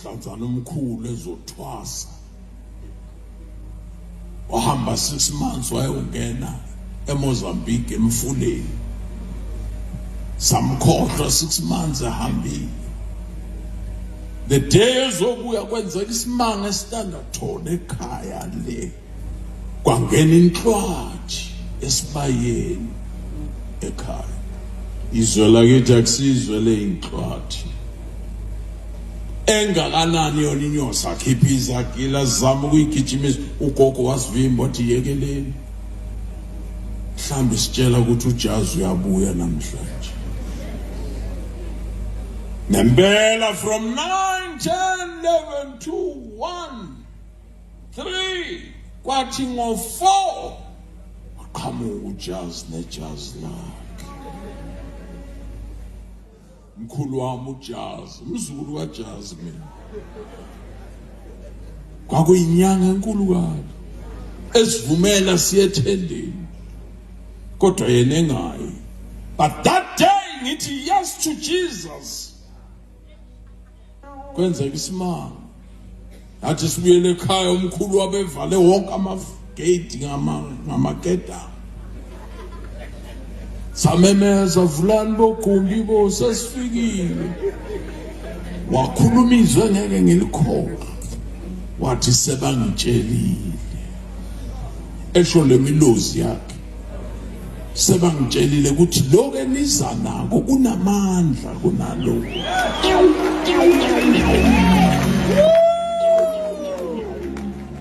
Hlanzana omkhulu ezothwasa wahamba 6 months wayongena eMozambique emfuleni samkhohlwa 6 months ehambile. The day ezobuya kwenzeka isimanga eStandard ekhaya le kwangena inhlwathi esibayeni ekhaya. Izwe lakithi akusizwe leinhlwathi engakanani yona inyosi akhipha izagila zama ukuyigijimisa. Ugogo wasivimba wathi yekeleni, mhlambe sitshela ukuthi uJazi uyabuya namhlanje. Nembela from 9, 10, 11, 2, 1, 3 kwathi ngo-4 waqhamuka uJazi nejazi lakhe. Mkhulu wami uJazi, umzulu kaJazi mina. Kwakuyinyanga enkulu kabi esivumela siye ethendeni kodwa yena engayi. But that day ngithi yes to Jesus. Kwenzeka isimanga. Athi sibuyele ekhaya umkhulu wabevale wonke amagate ngamageda. Samemeza vulani bogumbi bo sesifikile. Wakhuluma izwi engeke ngilikhohlwe. Wathi sebangitshelile. Esho lemilozi yakhe. Sebangitshelile ukuthi lokho eniza nako kunamandla kunalokho.